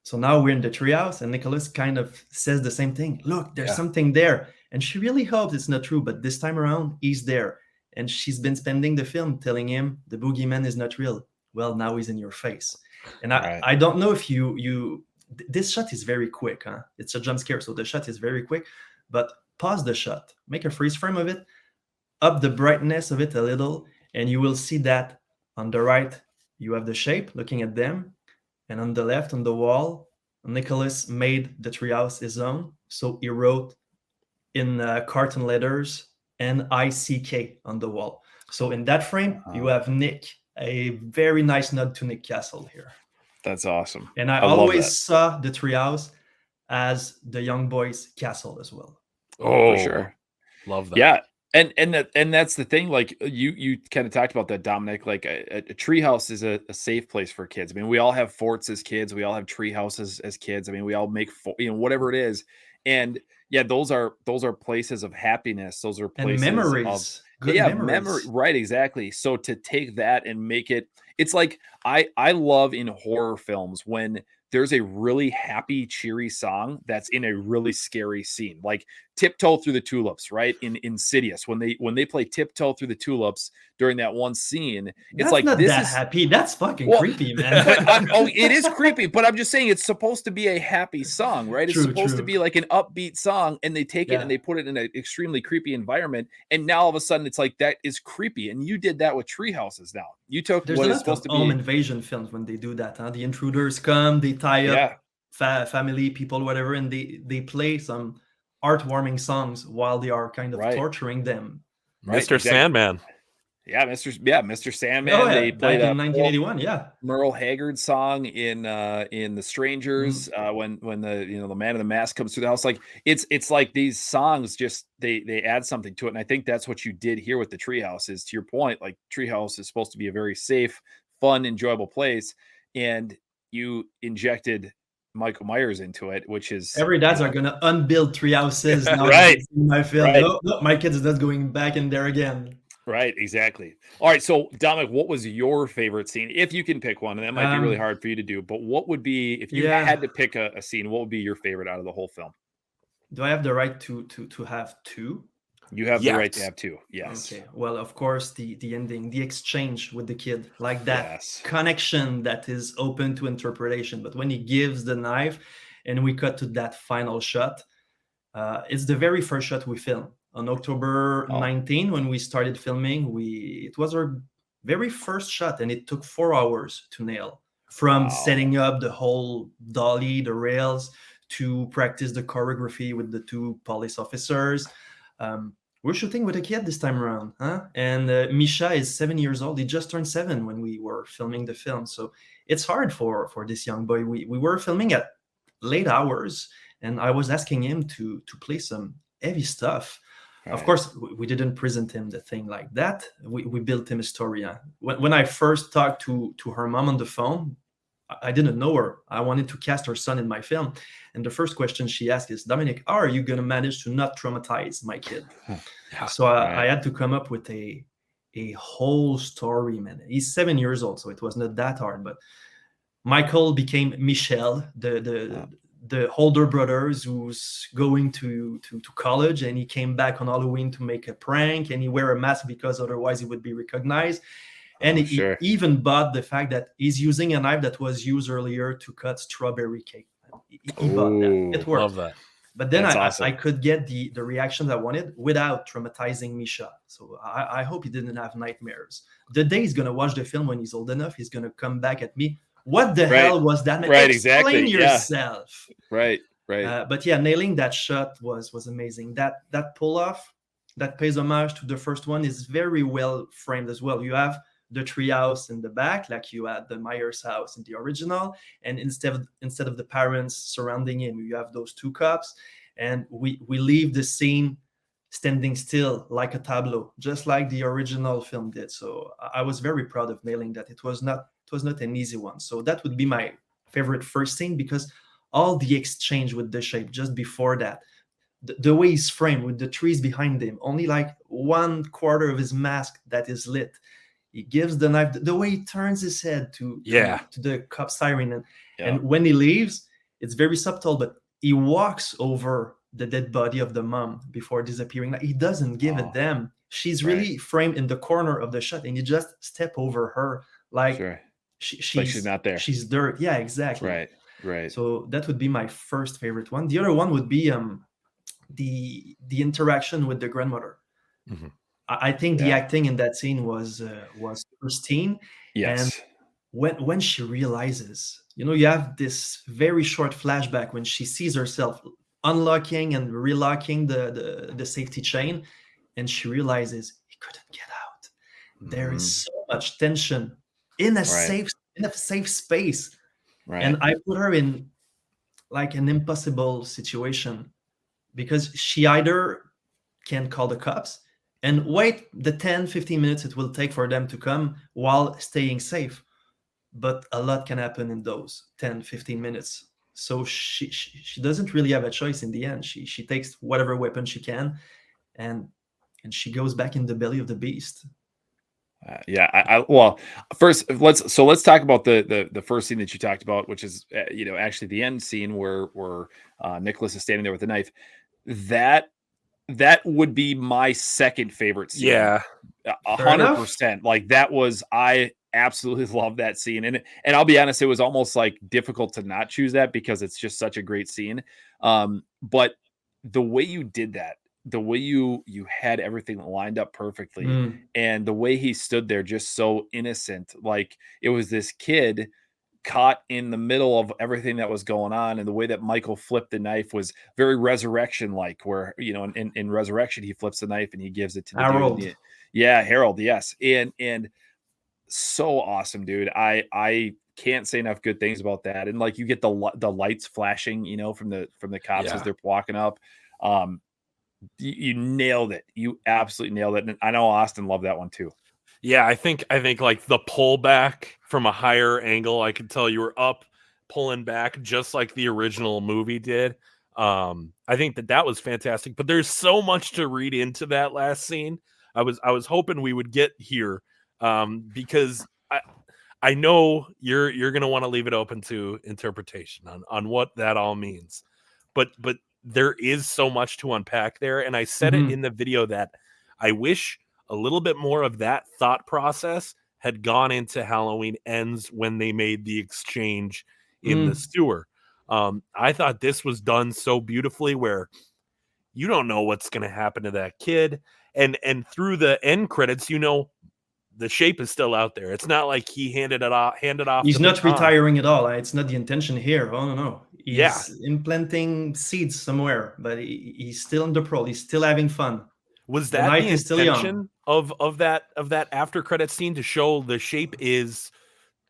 So now we're in the treehouse, and Nicholas kind of says the same thing. Look, there's something there. And she really hopes it's not true, but this time around, he's there. And she's been spending the film telling him the boogeyman is not real. Well, now he's in your face. And I don't know if this shot is very quick. Huh? It's a jump scare, so the shot is very quick. But pause the shot, make a freeze frame of it, up the brightness of it a little, and you will see that on the right, you have the shape looking at them. And on the left, on the wall, Nicholas made the treehouse his own. So he wrote in carton letters NICK on the wall. So in that frame, you have Nick, a very nice nod to Nick Castle here. That's awesome. And I always saw the treehouse as the young boy's castle as well. Oh, for sure. Love that. Yeah. And that's the thing. Like you kind of talked about that, Dominic. Like a treehouse is a safe place for kids. I mean, we all have forts as kids. We all have tree houses as kids. I mean, we all make whatever it is. And yeah, those are places of happiness. Those are places and memories. Good memories. Right, exactly. So to take that and make it, it's like I love in horror films when there's a really happy, cheery song that's in a really scary scene, like Tiptoe Through the Tulips, right? In Insidious, when they play Tiptoe Through the Tulips during that one scene, it's like not this that is happy. That's fucking creepy, man. It is creepy, but I'm just saying it's supposed to be a happy song, right? It's supposed to be like an upbeat song, and they take it and they put it in an extremely creepy environment, and now all of a sudden it's like that is creepy. And you did that with Tree Houses. Now you took what is supposed to be home invasion films when they do that. Huh? The intruders come, they tie up family people, whatever, and they play some heartwarming songs while they are kind of torturing them. Right? Mr. Sandman. Yeah, Mr. Sandman. They played in 1981. Merle Haggard song in The Strangers when the man in the mask comes through the house. Like it's like these songs just they add something to it, and I think that's what you did here with the Treehouse. Is to your point, like Treehouse is supposed to be a very safe, fun, enjoyable place, and you injected Michael Myers into it, which is every dads are gonna unbuild tree houses now. Right. In my film, no, my kid is not going back in there again. Right, exactly. All right, so Dominic, what was your favorite scene? If you can pick one, and that might be really hard for you to do, but what would be, if you had to pick a scene, what would be your favorite out of the whole film? Do I have the right to have two? You have the right to have two. Yes. Okay. Well, of course, the ending, the exchange with the kid, like that connection that is open to interpretation. But when he gives the knife, and we cut to that final shot, it's the very first shot we filmed. On October 19, when we started filming, it was our very first shot, and it took 4 hours to nail, from setting up the whole dolly, the rails, to practice the choreography with the two police officers. We're shooting with a kid this time around, huh? And Misha is 7 years old. He just turned 7 when we were filming the film, so it's hard for this young boy. We were filming at late hours, and I was asking him to play some heavy stuff. Right. Of course, we didn't present him the thing like that. We built him a story. When I first talked to her mom on the phone, I didn't know her. I wanted to cast her son in my film. And the first question she asked is, Dominic, how are you going to manage to not traumatize my kid? So I had to come up with a whole story, man. He's 7 years old, so it was not that hard. But Michael became Michel, the older brothers who's going to college, and he came back on Halloween to make a prank, and he wear a mask because otherwise he would be recognized. And he even bought the fact that he's using a knife that was used earlier to cut strawberry cake. He bought that. It worked. Love that. But then I could get the reactions I wanted without traumatizing Misha. So I hope he didn't have nightmares. The day he's going to watch the film, when he's old enough, he's going to come back at me. What the hell was that? Right, Explain yourself. Right. But yeah, nailing that shot was amazing. That pull off, that pays homage to the first one, is very well framed as well. You have the treehouse in the back, like you had the Myers house in the original, and instead of the parents surrounding him, you have those two cops, and we leave the scene standing still like a tableau, just like the original film did. So I was very proud of nailing that. It was not an easy one. So that would be my favorite first scene, because all the exchange with the shape just before that, the way he's framed with the trees behind him, only like 1/4 of his mask that is lit. He gives the knife, the way he turns his head to the cop siren, and when he leaves, It's very subtle, but he walks over the dead body of the mom before disappearing. Like, he doesn't give a damn. She's really framed in the corner of the shot, and you just step over her like she's not there. She's dirt. Yeah, exactly. Right. So that would be my first favorite one. The other one would be the interaction with the grandmother. Mm-hmm. I think the acting in that scene was pristine. Yes. And when she realizes, you have this very short flashback when she sees herself unlocking and relocking the safety chain, and she realizes he couldn't get out. There is so much tension in a safe space. Right. And I put her in like an impossible situation, because she either can call the cops and wait the 10-15 minutes it will take for them to come while staying safe. But a lot can happen in those 10-15 minutes. So she doesn't really have a choice in the end. She takes whatever weapon she can, and she goes back in the belly of the beast. Well, first let's talk about the first scene that you talked about, which is actually the end scene where Nicholas is standing there with the knife. That would be my second favorite scene. Yeah, 100%. Like, that was, I absolutely love that scene, and I'll be honest, it was almost like difficult to not choose that because it's just such a great scene. But the way you did that, the way you had everything lined up perfectly, and the way he stood there just so innocent, like it was this kid caught in the middle of everything that was going on. And the way that Michael flipped the knife was very Resurrection like, where in Resurrection he flips the knife and he gives it to the Harold. dude. Harold, yes. And so awesome, dude. I can't say enough good things about that. And like, you get the lights flashing, from the cops as they're walking up. You nailed it. You absolutely nailed it. And I know Austin loved that one too. Yeah, I think like the pullback from a higher angle, I could tell you were up, pulling back just like the original movie did. I think that was fantastic. But there's so much to read into that last scene. I was hoping we would get here, because I know you're gonna want to leave it open to interpretation on what that all means. But there is so much to unpack there, and I said it in the video that I wish a little bit more of that thought process had gone into Halloween Ends when they made the exchange in the sewer. I thought this was done so beautifully, where you don't know what's going to happen to that kid, and through the end credits, the shape is still out there. It's not like he handed off. He's not retiring at all. It's not the intention here. Oh no. He's implanting seeds somewhere, but he's still on the parole. He's still having fun. Was that the intention of that after credit scene, to show the shape is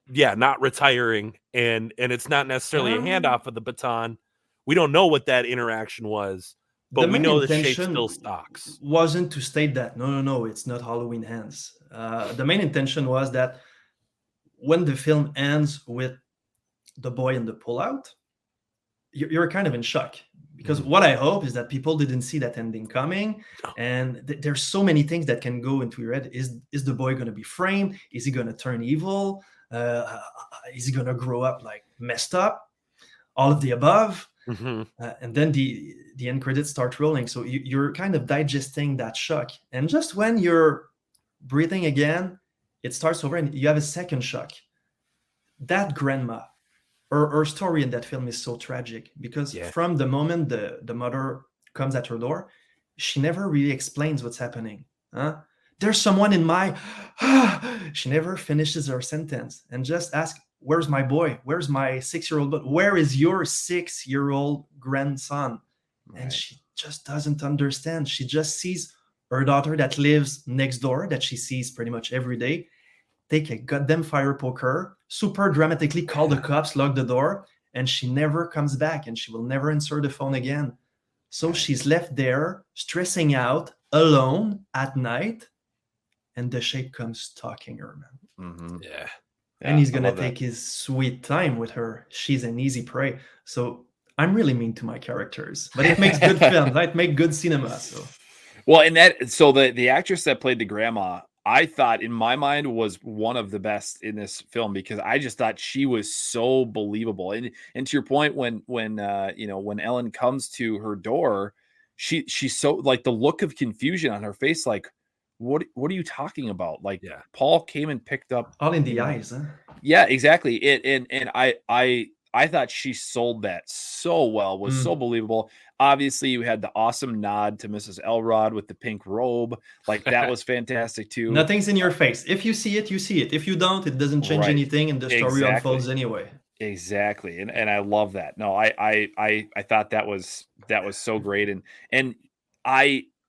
not retiring, and it's not necessarily a handoff of the baton? We don't know what that interaction was, but we know the shape still stalks. Wasn't to state that no, it's not Halloween Ends. The main intention was that when the film ends with the boy in the pullout, you're kind of in shock, because what I hope is that people didn't see that ending coming, and there's so many things that can go into your head. Is the boy going to be framed? Is he going to turn evil? Is he going to grow up like messed up? All of the above. And then the end credits start rolling, so you're kind of digesting that shock, and just when you're breathing again, it starts over and you have a second shock. That grandma, her story in that film is so tragic, because from the moment the mother comes at her door, she never really explains what's happening. There's someone in my she never finishes her sentence and just asks, where's my boy? Where's my 6-year-old? But where is your 6-year-old grandson? And she just doesn't understand. She just sees her daughter that lives next door, that she sees pretty much every day, take a goddamn fire poker, super dramatically call the cops, lock the door, and she never comes back, and she will never answer the phone again. So she's left there stressing out alone at night, and the shape comes stalking her, man. And he's gonna take his sweet time with her. She's an easy prey. So I'm really mean to my characters, but it makes good films. It makes good cinema. So well, and the actress that played the grandma, I thought in my mind was one of the best in this film, because I just thought she was so believable. And to your point, when when Ellen comes to her door, she's so, like, the look of confusion on her face, like, what are you talking about? Like, Yeah. Paul came and picked up, All in the eyes, huh? yeah, exactly. And I thought she sold that so well, was so believable. Obviously, you had the awesome nod to Mrs. Elrod with the pink robe. Like, that was fantastic too. Nothing's in your face. If you see it, you see it. If you don't, it doesn't change Right. anything, and the story unfolds anyway. Exactly. And I love that. No, I thought that was so great. And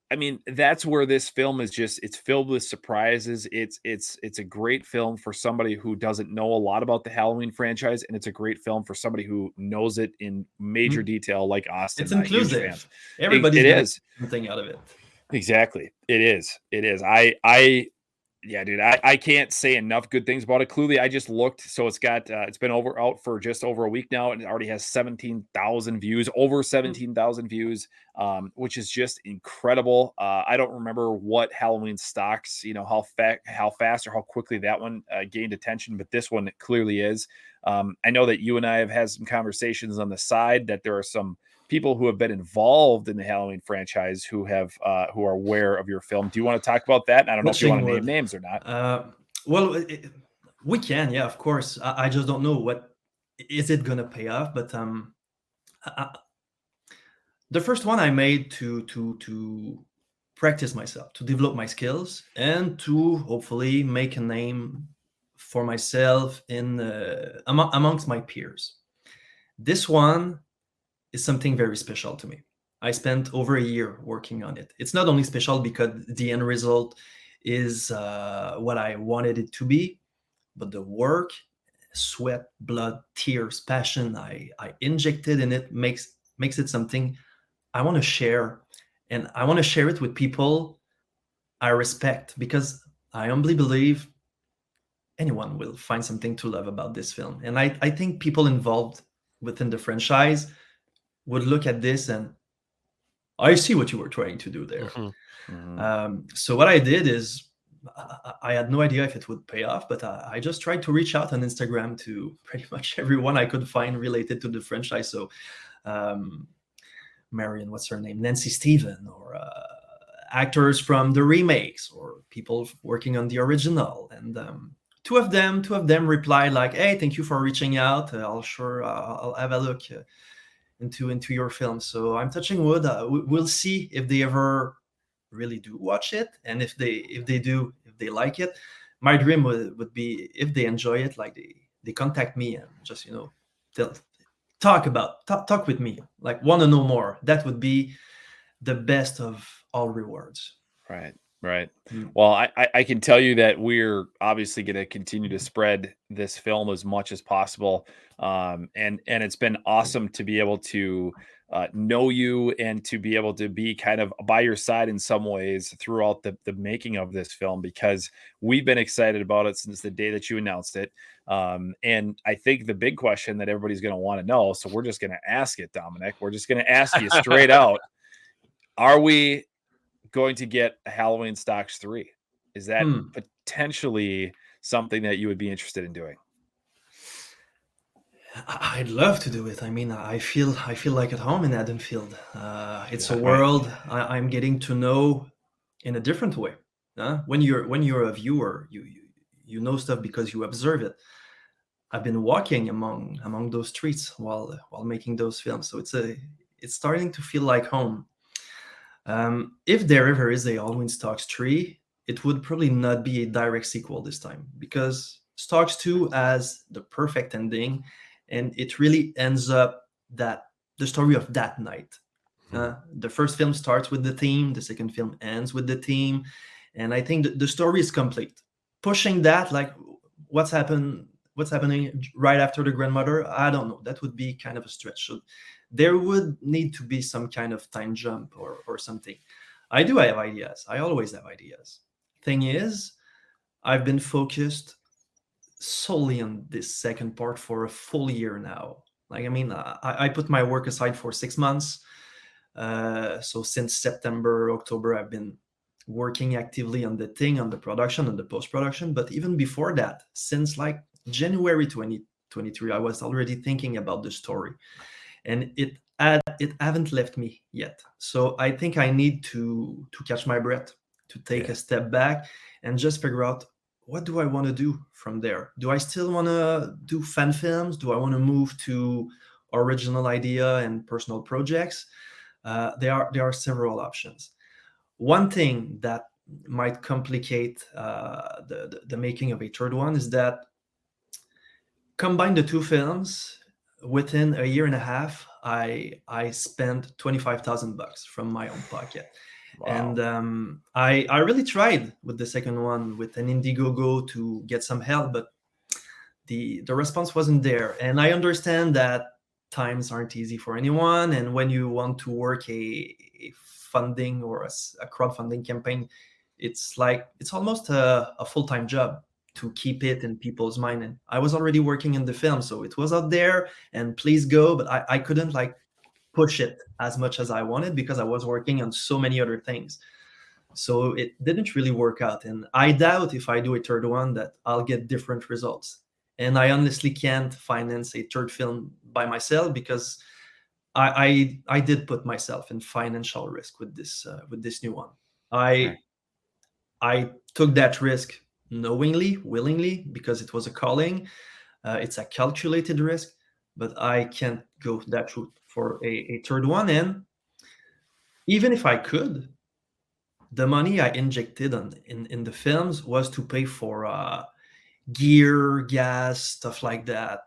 I mean, that's where this film is just, it's filled with surprises. It's a great film for somebody who doesn't know a lot about the Halloween franchise, and it's a great film for somebody who knows it in major detail, like Austin. It's I'm a huge fan. inclusive. Everybody's It gonna is. get something out of it. Exactly. It is. Yeah, dude, I can't say enough good things about it. Clearly, I just looked, so it's got it's been out for just over a week now, and it already has 17,000 views, over 17,000 views, which is just incredible. I don't remember what Halloween Stocks, how fast or how quickly that one gained attention, but this one clearly is. I know that you and I have had some conversations on the side that there are some people who have been involved in the Halloween franchise who are aware of your film. Do you want to talk about that? And I don't know if you want to name names or not. Well, we can, yeah, of course. I just don't know what is it gonna pay off. But the first one I made to practice myself, to develop my skills, and to hopefully make a name for myself in amongst my peers. This one is something very special to me. I spent over a year working on it. It's not only special because the end result is what I wanted it to be, but the work, sweat, blood, tears, passion I injected in it makes it something I want to share, and I want to share it with people I respect, because I humbly believe anyone will find something to love about this film. And I think people involved within the franchise would look at this and, I see what you were trying to do there. So what I did is, I had no idea if it would pay off, but I just tried to reach out on Instagram to pretty much everyone I could find related to the franchise. So Marion, what's her name? Nancy Steven, or actors from the remakes, or people working on the original. And two of them replied like, "Hey, thank you for reaching out. I'll have a look into your film." So I'm touching wood. We'll see if they ever really do watch it, and if they like it. My dream would be, if they enjoy it, like they contact me and just they'll talk with me, like, want to know more. That would be the best of all rewards. Right. Well, I can tell you that we're obviously going to continue to spread this film as much as possible. And it's been awesome to be able to know you, and to be able to be kind of by your side in some ways throughout the making of this film, because we've been excited about it since the day that you announced it. And I think the big question that everybody's going to want to know, so we're just going to ask it, Dominic. We're just going to ask you straight out. Are we going to get a Halloween Stocks 3? Is that potentially something that you would be interested in doing? I'd love to do it. I mean, I feel like at home in Haddonfield. It's a world I'm getting to know in a different way. When you're a viewer, you know stuff because you observe it. I've been walking among those streets while making those films, so it's starting to feel like home. If there ever is a Halloween Stocks 3, it would probably not be a direct sequel this time, because Stocks 2 has the perfect ending, and it really ends up the story of that night. The first film starts with the theme, the second film ends with the theme, and I think the story is complete. Pushing that, like, what's happening right after the grandmother, I don't know. That would be kind of a stretch. So there would need to be some kind of time jump or something. I do have ideas. I always have ideas. Thing is, I've been focused solely on this second part for a full year now. Like, I mean, I put my work aside for 6 months. So since September, October, I've been working actively on the thing, on the production, on the post-production. But even before that, since like January 2023, I was already thinking about the story, and it haven't left me yet. So I think I need to catch my breath, to take a step back and just figure out, what do I want to do from there? Do I still want to do fan films? Do I want to move to original idea and personal projects? There are several options. One thing that might complicate the making of a third one is that, combine the two films, within a year and a half, I spent $25,000 from my own pocket. Wow. And I really tried with the second one with an Indiegogo to get some help, but the response wasn't there. And I understand that times aren't easy for anyone, and when you want to work a funding or a crowdfunding campaign, it's almost a full-time job to keep it in people's mind. And I was already working in the film, so it was out there and please go, but I couldn't like push it as much as I wanted because I was working on so many other things. So it didn't really work out, and I doubt if I do a third one that I'll get different results. And I honestly can't finance a third film by myself, because I did put myself in financial risk with this new one. I took that risk knowingly, willingly, because it was a calling. It's a calculated risk, but I can't go that route for a third one. And even if I could, the money I injected in the films was to pay for gear, gas, stuff like that.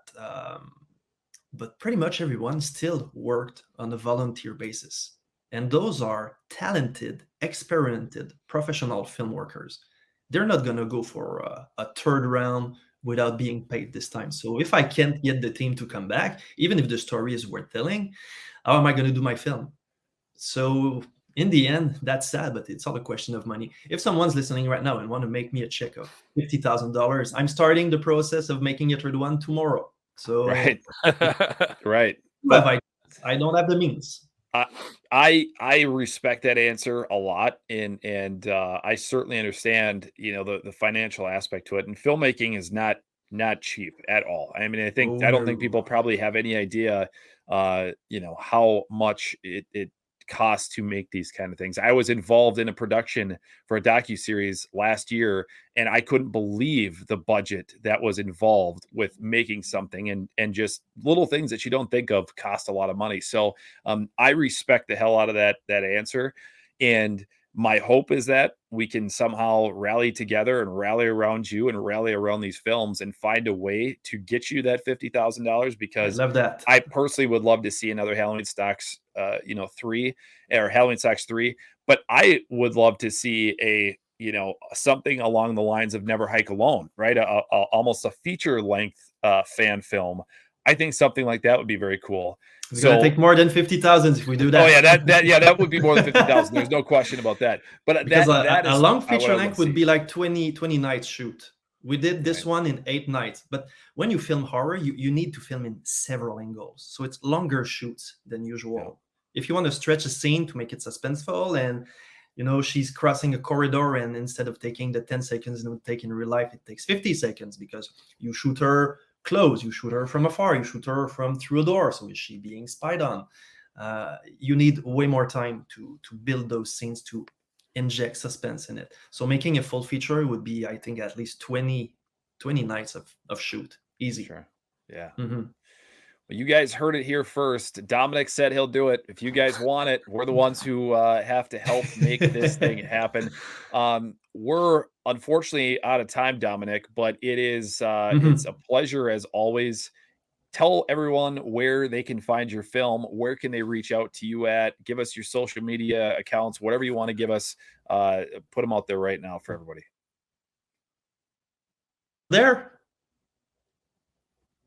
But pretty much everyone still worked on a volunteer basis. And those are talented, experimented, professional film workers. They're not going to go for a third round without being paid this time. So if I can't get the team to come back, even if the story is worth telling, how am I going to do my film? So in the end, that's sad, but it's all a question of money. If someone's listening right now and want to make me a check of $50,000, I'm starting the process of making a third one tomorrow. So right. But I don't have the means. I respect that answer a lot, and I certainly understand, the financial aspect to it. And filmmaking is not cheap at all. I mean, I don't think people probably have any idea, how much it costs to make these kind of things. I was involved in a production for a docuseries last year, and I couldn't believe the budget that was involved with making something, and just little things that you don't think of cost a lot of money. So I respect the hell out of that answer. And my hope is that we can somehow rally together and rally around you and rally around these films and find a way to get you that $50,000, because I love that. I personally would love to see another Halloween Stocks 3, or Halloween Stocks 3, but I would love to see something along the lines of Never Hike Alone, right? Almost a feature length fan film. I think something like that would be very cool. It's gonna take more than 50,000 if we do that. Oh yeah, that would be more than 50,000. There's no question about that. But because that a is long feature length would see. be like 20 nights shoot. We did this one in 8 nights. But when you film horror, you need to film in several angles, so it's longer shoots than usual. Yeah. If you want to stretch a scene to make it suspenseful, and she's crossing a corridor, and instead of taking the 10 seconds it would take in real life, it takes 50 seconds, because you shoot her close, you shoot her from afar, you shoot her from through a door, so is she being spied on? You need way more time to build those scenes, to inject suspense in it. So making a full feature would be, I think, at least 20 nights of shoot. Easy. Sure. Yeah. Mm-hmm. Well, you guys heard it here first. Dominick said he'll do it. If you guys want it, we're the ones who have to help make this thing happen. We're unfortunately out of time, Dominick, but it is it's a pleasure as always. Tell everyone where they can find your film. Where can they reach out to you at? Give us your social media accounts, whatever you want to give us. Put them out there right now for everybody. There.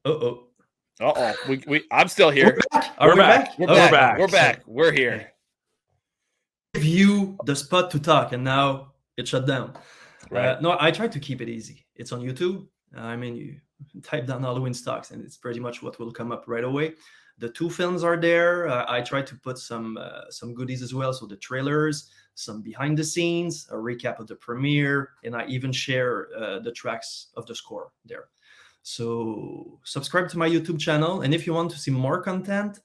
I'm still here. We're back. We're back. We're here. Give you the spot to talk, and now it shut down. Right. No, I tried to keep it easy. It's on YouTube. You type down Halloween Stocks, and it's pretty much what will come up right away. The 2 films are there. I tried to put some goodies as well. So the trailers, some behind the scenes, a recap of the premiere, and I even share the tracks of the score there. So subscribe to my YouTube channel, and if you want to see more content,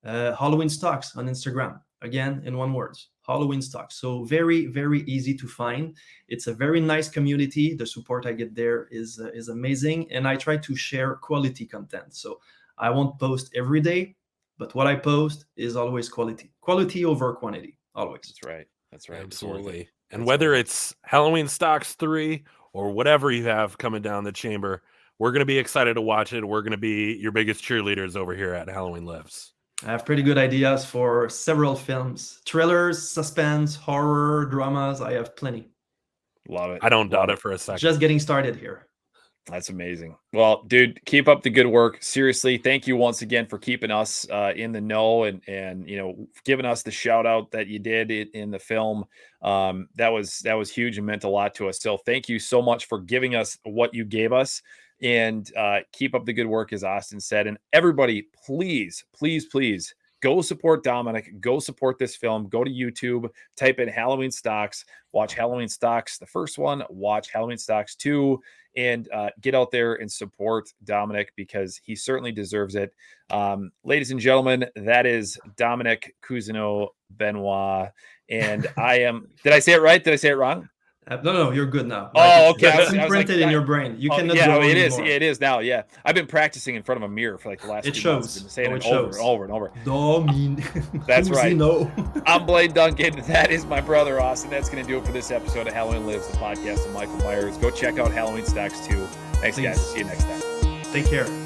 Halloween Stalks on Instagram. Again, in one word, Halloween Stalks. So very, very easy to find. It's a very nice community. The support I get there is amazing, and I try to share quality content. So I won't post every day, but what I post is always quality over quantity, always. That's right. Absolutely. And whether it's Halloween Stalks 3 or whatever you have coming down the chamber, we're going to be excited to watch it. We're going to be your biggest cheerleaders over here at Halloween Lives. I have pretty good ideas for several films, thrillers, suspense, horror, dramas. I have plenty. Love it. I don't doubt it for a second. Just getting started here. That's amazing. Well, dude, keep up the good work. Seriously, thank you once again for keeping us in the know and giving us the shout out that you did in the film. That was huge and meant a lot to us. So thank you so much for giving us what you gave us, and keep up the good work, as Austin said. And everybody, please, please, please go support Dominick. Go support this film. Go to YouTube, type in Halloween Stalks, watch Halloween Stalks, the first one, watch Halloween Stalks 2, and get out there and support Dominick, because he certainly deserves it. Ladies and gentlemen, that is Dominick Cousineau-Benoit. And I am, did I say it right? Did I say it wrong? No, you're good now. Oh, okay. It's imprinted in your brain. You cannot yeah, go it anymore. is. It is now. Yeah, I've been practicing in front of a mirror for like the last 2 months. I've been saying it over and over and over. That's right. I'm Blaine Duncan. That is my brother Austin. That's going to do it for this episode of Halloween Lives, the podcast of Michael Myers. Go check out Halloween Stalks 2. Thanks, guys. See you next time. Take care.